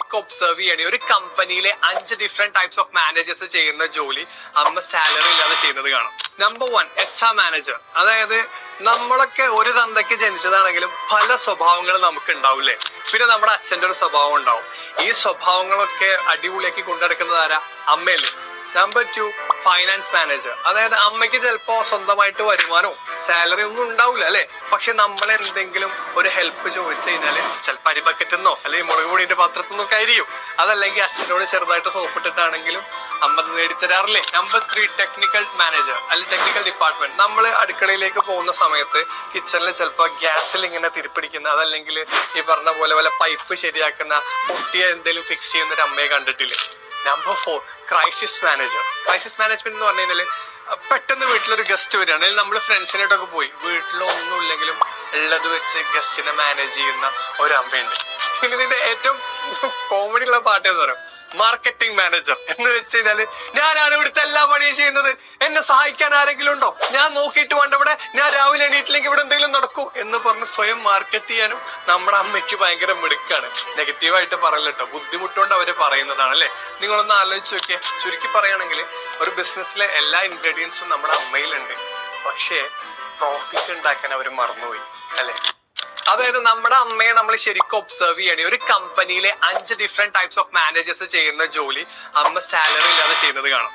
ശരിക്കും ഒബ്സർവ് ചെയ്യണേ, ഒരു കമ്പനിയിലെ 5 ഡിഫറെന്റ് ടൈപ്സ് ഓഫ് മാനേജേഴ്സ് ചെയ്യുന്ന ജോലി അമ്മ സാലറി ഇല്ലാതെ ചെയ്യുന്നത് കാണാം. Number 1 HR manager. അതായത് നമ്മളൊക്കെ ഒരു തന്തയ്ക്ക് ജനിച്ചതാണെങ്കിലും പല സ്വഭാവങ്ങളും നമുക്ക് ഉണ്ടാവില്ലേ. പിന്നെ നമ്മുടെ അച്ഛൻ്റെ ഒരു സ്വഭാവം ഉണ്ടാവും. ഈ സ്വഭാവങ്ങളൊക്കെ അടിപൊളിയാക്കി കൊണ്ടുനടക്കുന്നത് ആരാ? അമ്മയല്ലേ. Number 2 finance manager. അതായത് അമ്മയ്ക്ക് ചിലപ്പോ സ്വന്തമായിട്ട് വരുമാനവും സാലറി ഒന്നും ഉണ്ടാവില്ല അല്ലെ, പക്ഷെ നമ്മൾ എന്തെങ്കിലും ഒരു ഹെൽപ്പ് ചോദിച്ചു കഴിഞ്ഞാല് ചിലപ്പോൾ അരിബക്കറ്റെന്നോ അല്ലെങ്കിൽ മുളക് പൊടിയുടെ പാത്രത്തിൽ നിന്നൊക്കെ ആയിരിക്കും, അതല്ലെങ്കിൽ അച്ഛനോട് ചെറുതായിട്ട് സോപ്പിട്ടിട്ടാണെങ്കിലും അമ്മ നേടിത്തരാറില്ലേ. നമ്പർ 3 ടെക്നിക്കൽ മാനേജർ അല്ലെങ്കിൽ ടെക്നിക്കൽ ഡിപ്പാർട്ട്മെന്റ്. നമ്മൾ അടുക്കളയിലേക്ക് പോകുന്ന സമയത്ത് കിച്ചണിൽ ചിലപ്പോൾ ഗ്യാസിൽ ഇങ്ങനെ തിരിപ്പിടിക്കുന്ന, അതല്ലെങ്കിൽ ഈ പറഞ്ഞ പോലെ വല്ല പൈപ്പ് ശരിയാക്കുന്ന, പൊട്ടിയ എന്തെങ്കിലും ഫിക്സ് ചെയ്യുന്ന ഒരു അമ്മയെ കണ്ടിട്ടില്ലേ. Number 4 crisis manager. Crisis management എന്ന് പറഞ്ഞു കഴിഞ്ഞാൽ പെട്ടെന്ന് വീട്ടിലൊരു ഗസ്റ്റ് വരികയാണ്, അല്ലെങ്കിൽ നമ്മൾ ഫ്രണ്ട്സിനായിട്ടൊക്കെ പോയി വീട്ടിലൊന്നും ഇല്ലെങ്കിലും ഉള്ളത് വെച്ച് ഗസ്റ്റിനെ മാനേജ് ചെയ്യുന്ന ഒരു അമ്മയുണ്ട്. പിന്നെ ഇതിന്റെ ഏറ്റവും കോമഡി ഉള്ള പാട്ട് എന്ന് പറയും മാർക്കറ്റിംഗ് മാനേജർ. എന്ന് വെച്ച് കഴിഞ്ഞാല് ഞാനാണ് ഇവിടുത്തെ എല്ലാ പണിയും ചെയ്യുന്നത്, എന്നെ സഹായിക്കാൻ ആരെങ്കിലും ഉണ്ടോ, ഞാൻ നോക്കിയിട്ട് വേണ്ട ഇവിടെ, ഞാൻ രാവിലെ എണീറ്റില്ലെങ്കിൽ ഇവിടെ എന്തെങ്കിലും നടക്കൂ എന്ന് പറഞ്ഞ് സ്വയം മാർക്കറ്റ് ചെയ്യാനും നമ്മുടെ അമ്മയ്ക്ക് ഭയങ്കര മിടുക്കാണ്. നെഗറ്റീവായിട്ട് പറയല്ല കേട്ടോ, ബുദ്ധിമുട്ടുകൊണ്ട് അവര് പറയുന്നതാണ് അല്ലെ. നിങ്ങളൊന്ന് ആലോചിച്ച് നോക്കിയേ. ചുരുക്കി പറയുകയാണെങ്കിൽ ഒരു ബിസിനസ്സിലെ എല്ലാ ഇൻഗ്രീഡിയൻസും നമ്മുടെ അമ്മയിലുണ്ട്, പക്ഷേ പ്രോഫിറ്റ് ഉണ്ടാക്കാൻ അവർ മറന്നുപോയി അല്ലെ. അതായത് നമ്മുടെ അമ്മയെ നമ്മൾ ശരിക്കും ഒബ്സർവ് ചെയ്യണേ, ഒരു കമ്പനിയിലെ 5 ഡിഫറെന്റ് ടൈപ്സ് ഓഫ് മാനേജേഴ്സ് ചെയ്യുന്ന ജോലി അമ്മ സാലറി ഇല്ലാതെ ചെയ്യുന്നത് കാണാം.